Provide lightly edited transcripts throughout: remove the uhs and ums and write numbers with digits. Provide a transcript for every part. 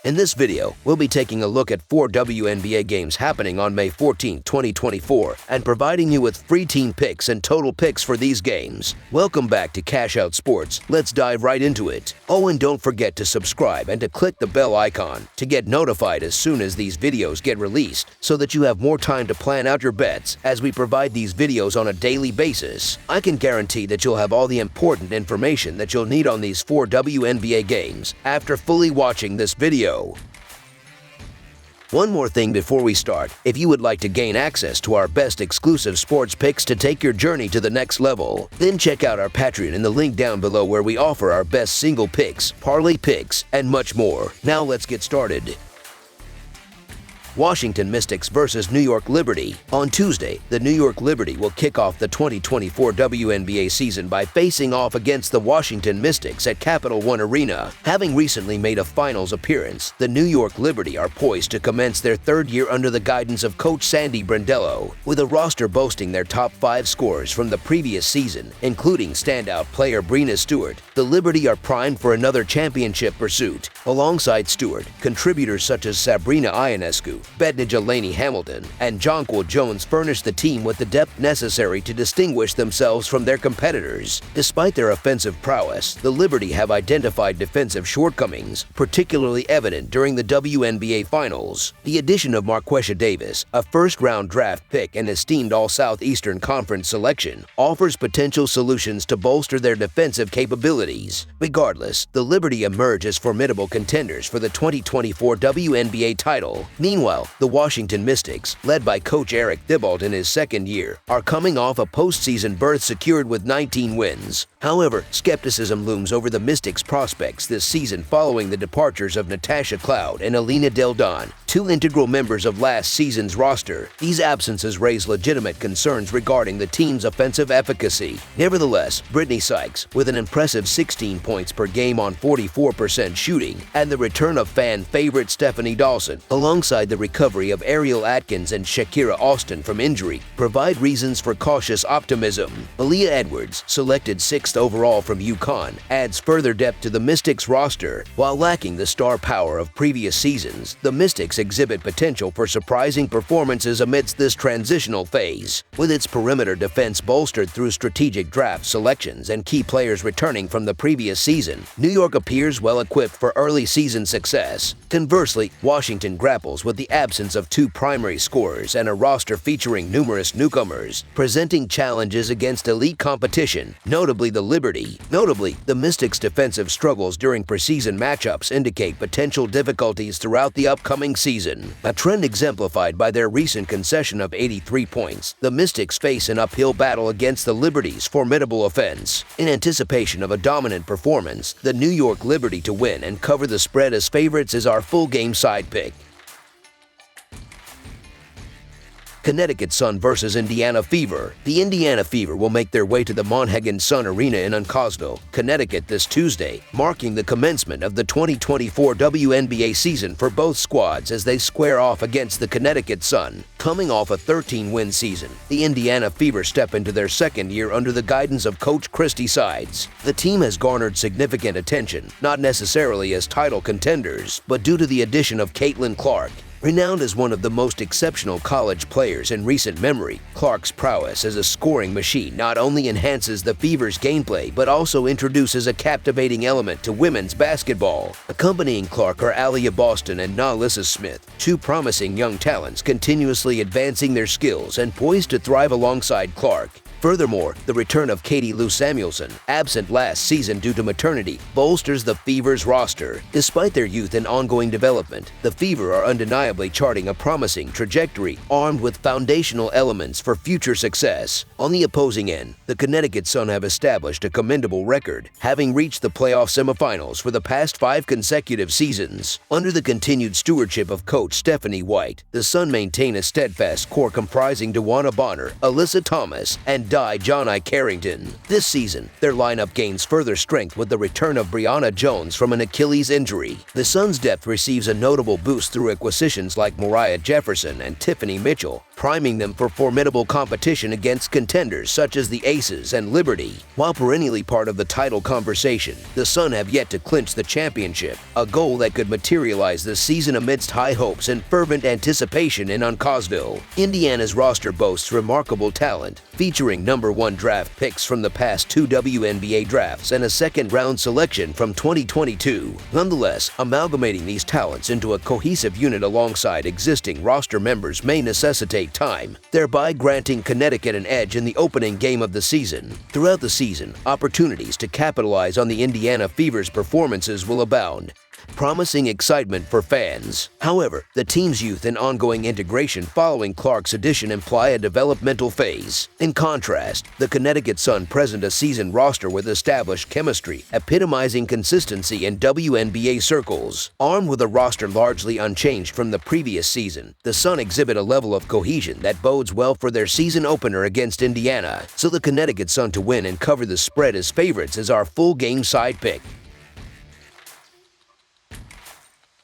In this video, we'll be taking a look at 4 WNBA games happening on May 14, 2024, and providing you with free team picks and total picks for these games. Welcome back to Cash Out Sports. Let's dive right into it. Oh, and don't forget to subscribe and to click the bell icon to get notified as soon as these videos get released, so that you have more time to plan out your bets as we provide these videos on a daily basis. I can guarantee that you'll have all the important information that you'll need on these 4 WNBA games after fully watching this video. One more thing before we start: if you would like to gain access to our best exclusive sports picks to take your journey to the next level, then check out our Patreon in the link down below, where we offer our best single picks, parlay picks, and much more. Now let's get started. Washington Mystics versus New York Liberty. On Tuesday, the New York Liberty will kick off the 2024 WNBA season by facing off against the Washington Mystics at Capital One Arena. Having recently made a finals appearance, the New York Liberty are poised to commence their third year under the guidance of Coach Sandy Brondello, with a roster boasting their top 5 scorers from the previous season, including standout player Breena Stewart. The Liberty are primed for another championship pursuit. Alongside Stewart, contributors such as Sabrina Ionescu, Bednija Laney Hamilton, and Jonquil Jones furnish the team with the depth necessary to distinguish themselves from their competitors. Despite their offensive prowess, the Liberty have identified defensive shortcomings, particularly evident during the WNBA Finals. The addition of Marquesha Davis, a first-round draft pick and esteemed All-Southeastern Conference selection, offers potential solutions to bolster their defensive capabilities. Regardless, the Liberty emerge as formidable contenders for the 2024 WNBA title. Meanwhile, the Washington Mystics, led by Coach Eric Thibault in his second year, are coming off a postseason berth secured with 19 wins. However, skepticism looms over the Mystics' prospects this season following the departures of Natasha Cloud and Alina Del Don, 2 integral members of last season's roster. These absences raise legitimate concerns regarding the team's offensive efficacy. Nevertheless, Brittany Sykes, with an impressive 16 points per game on 44% shooting, and the return of fan favorite Stephanie Dawson, alongside the recovery of Ariel Atkins and Shakira Austin from injury, provide reasons for cautious optimism. Aaliyah Edwards, selected 6th overall from UConn, adds further depth to the Mystics roster. While lacking the star power of previous seasons, the Mystics exhibit potential for surprising performances amidst this transitional phase. With its perimeter defense bolstered through strategic draft selections and key players returning from the previous season, New York appears well equipped for early season success. Conversely, Washington grapples with the absence of 2 primary scorers and a roster featuring numerous newcomers, presenting challenges against elite competition, notably the Liberty. The Mystics' defensive struggles during preseason matchups indicate potential difficulties throughout the upcoming season, a trend exemplified by their recent concession of 83 points. The Mystics face an uphill battle against the Liberty's formidable offense. In anticipation of a dominant performance, the New York Liberty to win and cover the spread as favorites is our full game side pick. Connecticut Sun versus Indiana Fever. The Indiana Fever will make their way to the Monhegan Sun Arena in Uncasville, Connecticut this Tuesday, marking the commencement of the 2024 WNBA season for both squads as they square off against the Connecticut Sun. Coming off a 13-win season, the Indiana Fever step into their second year under the guidance of Coach Christy Sides. The team has garnered significant attention, not necessarily as title contenders, but due to the addition of Caitlin Clark. Renowned as one of the most exceptional college players in recent memory, Clark's prowess as a scoring machine not only enhances the Fever's gameplay but also introduces a captivating element to women's basketball. Accompanying Clark are Aliyah Boston and Nalissa Smith, 2 promising young talents continuously advancing their skills and poised to thrive alongside Clark. Furthermore, the return of Katie Lou Samuelson, absent last season due to maternity, bolsters the Fever's roster. Despite their youth and ongoing development, the Fever are undeniably charting a promising trajectory, armed with foundational elements for future success. On the opposing end, the Connecticut Sun have established a commendable record, having reached the playoff semifinals for the past 5 consecutive seasons. Under the continued stewardship of Coach Stephanie White, the Sun maintain a steadfast core comprising DeWanna Bonner, Alyssa Thomas, and Johnny Carrington. This season, their lineup gains further strength with the return of Brianna Jones from an Achilles injury. The Suns' depth receives a notable boost through acquisitions like Moriah Jefferson and Tiffany Mitchell, priming them for formidable competition against contenders such as the Aces and Liberty. While perennially part of the title conversation, the Sun have yet to clinch the championship, a goal that could materialize this season amidst high hopes and fervent anticipation in Uncasville. Indiana's roster boasts remarkable talent, featuring #1 draft picks from the past 2 WNBA drafts and a second-round selection from 2022. Nonetheless, amalgamating these talents into a cohesive unit alongside existing roster members may necessitate time, thereby granting Connecticut an edge in the opening game of the season. Throughout the season, opportunities to capitalize on the Indiana Fever's performances will abound, promising excitement for fans. However, the team's youth and ongoing integration following Clark's addition imply a developmental phase. In contrast, the Connecticut Sun present a seasoned roster with established chemistry, epitomizing consistency in WNBA circles. Armed with a roster largely unchanged from the previous season, the Sun exhibit a level of cohesion that bodes well for their season opener against Indiana, so the Connecticut Sun to win and cover the spread as favorites is our full game side pick.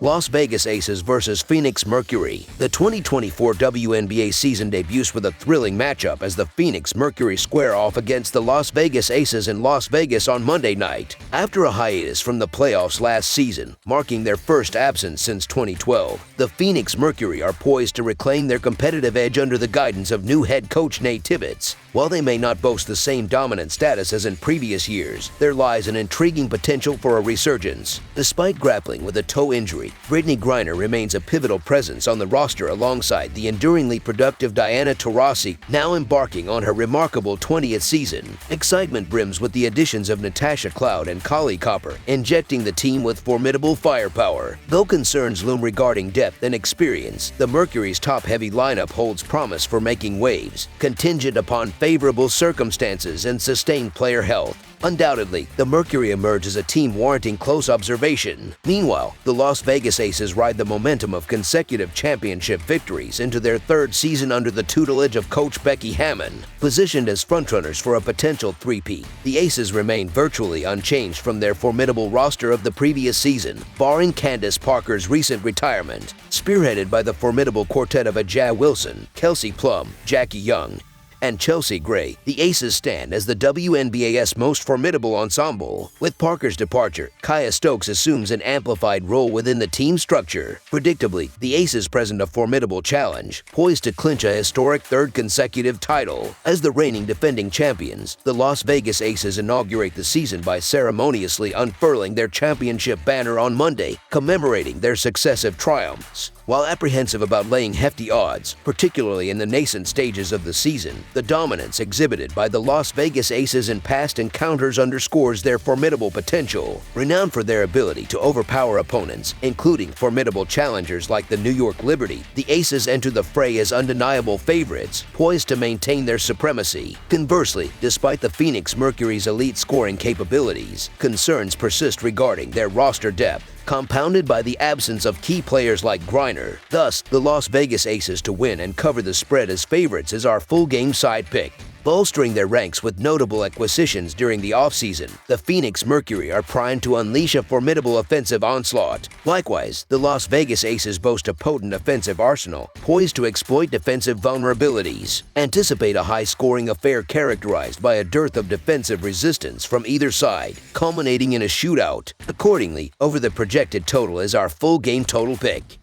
Las Vegas Aces vs. Phoenix Mercury. The 2024 WNBA season debuts with a thrilling matchup as the Phoenix Mercury square off against the Las Vegas Aces in Las Vegas on Monday night. After a hiatus from the playoffs last season, marking their first absence since 2012, the Phoenix Mercury are poised to reclaim their competitive edge under the guidance of new head coach Nate Tibbetts. While they may not boast the same dominant status as in previous years, there lies an intriguing potential for a resurgence. Despite grappling with a toe injury, Brittany Griner remains a pivotal presence on the roster alongside the enduringly productive Diana Taurasi, now embarking on her remarkable 20th season. Excitement brims with the additions of Natasha Cloud and Kali Copper, injecting the team with formidable firepower. Though concerns loom regarding depth and experience, the Mercury's top-heavy lineup holds promise for making waves, contingent upon favorable circumstances and sustained player health. Undoubtedly, the Mercury emerge as a team warranting close observation. Meanwhile, the Las Vegas Aces ride the momentum of consecutive championship victories into their third season under the tutelage of Coach Becky Hammon. Positioned as frontrunners for a potential three-peat, the Aces remain virtually unchanged from their formidable roster of the previous season, barring Candace Parker's recent retirement. Spearheaded by the formidable quartet of Ajah Wilson, Kelsey Plum, Jackie Young, and Chelsea Gray, the Aces stand as the WNBA's most formidable ensemble. With Parker's departure, Kaya Stokes assumes an amplified role within the team structure. Predictably, the Aces present a formidable challenge, poised to clinch a historic third consecutive title. As the reigning defending champions, the Las Vegas Aces inaugurate the season by ceremoniously unfurling their championship banner on Monday, commemorating their successive triumphs. While apprehensive about laying hefty odds, particularly in the nascent stages of the season, the dominance exhibited by the Las Vegas Aces in past encounters underscores their formidable potential. Renowned for their ability to overpower opponents, including formidable challengers like the New York Liberty, the Aces enter the fray as undeniable favorites, poised to maintain their supremacy. Conversely, despite the Phoenix Mercury's elite scoring capabilities, concerns persist regarding their roster depth, compounded by the absence of key players like Griner. Thus, the Las Vegas Aces to win and cover the spread as favorites is our full game side pick. Bolstering their ranks with notable acquisitions during the offseason, the Phoenix Mercury are primed to unleash a formidable offensive onslaught. Likewise, the Las Vegas Aces boast a potent offensive arsenal, poised to exploit defensive vulnerabilities. Anticipate a high-scoring affair characterized by a dearth of defensive resistance from either side, culminating in a shootout. Accordingly, over the projected total is our full game total pick.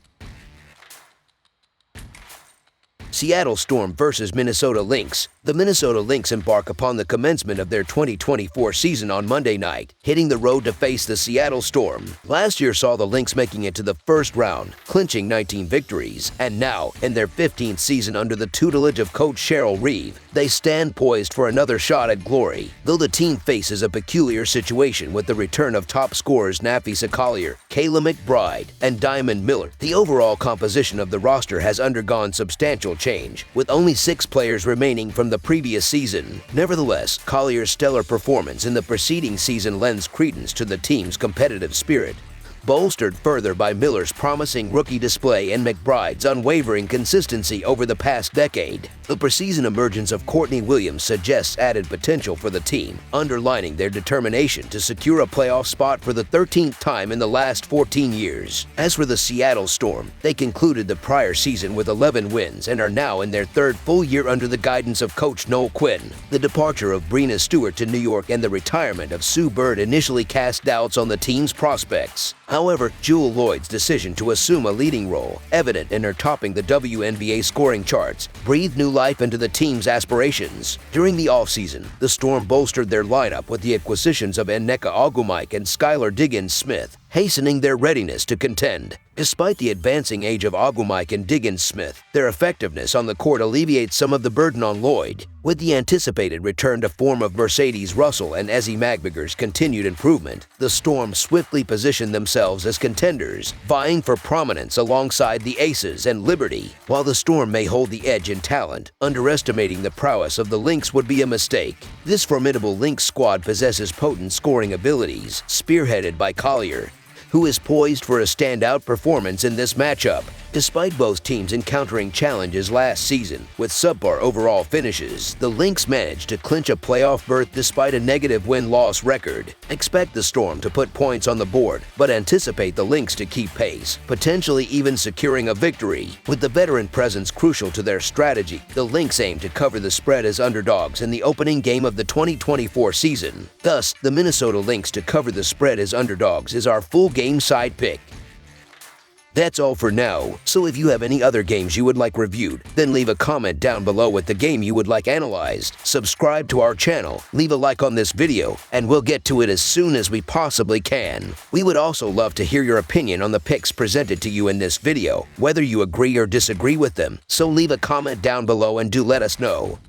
Seattle Storm vs. Minnesota Lynx. The Minnesota Lynx embark upon the commencement of their 2024 season on Monday night, hitting the road to face the Seattle Storm. Last year saw the Lynx making it to the first round, clinching 19 victories, and now, in their 15th season under the tutelage of Coach Cheryl Reeve, they stand poised for another shot at glory. Though the team faces a peculiar situation with the return of top scorers Nafisa Collier, Kayla McBride, and Diamond Miller, the overall composition of the roster has undergone substantial change, with only 6 players remaining from the previous season. Nevertheless, Collier's stellar performance in the preceding season lends credence to the team's competitive spirit. bolstered further by Miller's promising rookie display and McBride's unwavering consistency over the past decade. The preseason emergence of Courtney Williams suggests added potential for the team, underlining their determination to secure a playoff spot for the 13th time in the last 14 years. As for the Seattle Storm, they concluded the prior season with 11 wins and are now in their third full year under the guidance of coach Noel Quinn. The departure of Breena Stewart to New York and the retirement of Sue Bird initially cast doubts on the team's prospects. However, Jewell Loyd's decision to assume a leading role, evident in her topping the WNBA scoring charts, breathed new life into the team's aspirations. During the offseason, the Storm bolstered their lineup with the acquisitions of Nneka Ogwumike and Skylar Diggins-Smith, hastening their readiness to contend. Despite the advancing age of Ogwumike and Diggins-Smith, their effectiveness on the court alleviates some of the burden on Loyd. With the anticipated return to form of Mercedes Russell and Ezi Magbiger's continued improvement, the Storm swiftly positioned themselves as contenders, vying for prominence alongside the Aces and Liberty. While the Storm may hold the edge in talent, underestimating the prowess of the Lynx would be a mistake. This formidable Lynx squad possesses potent scoring abilities, spearheaded by Collier, who is poised for a standout performance in this matchup. Despite both teams encountering challenges last season with subpar overall finishes, the Lynx managed to clinch a playoff berth despite a negative win-loss record. Expect the Storm to put points on the board, but anticipate the Lynx to keep pace, potentially even securing a victory. With the veteran presence crucial to their strategy, the Lynx aim to cover the spread as underdogs in the opening game of the 2024 season. Thus, the Minnesota Lynx to cover the spread as underdogs is our full game side pick. That's all for now, so if you have any other games you would like reviewed, then leave a comment down below with the game you would like analyzed. Subscribe to our channel, leave a like on this video, and we'll get to it as soon as we possibly can. We would also love to hear your opinion on the picks presented to you in this video, whether you agree or disagree with them, so leave a comment down below and do let us know.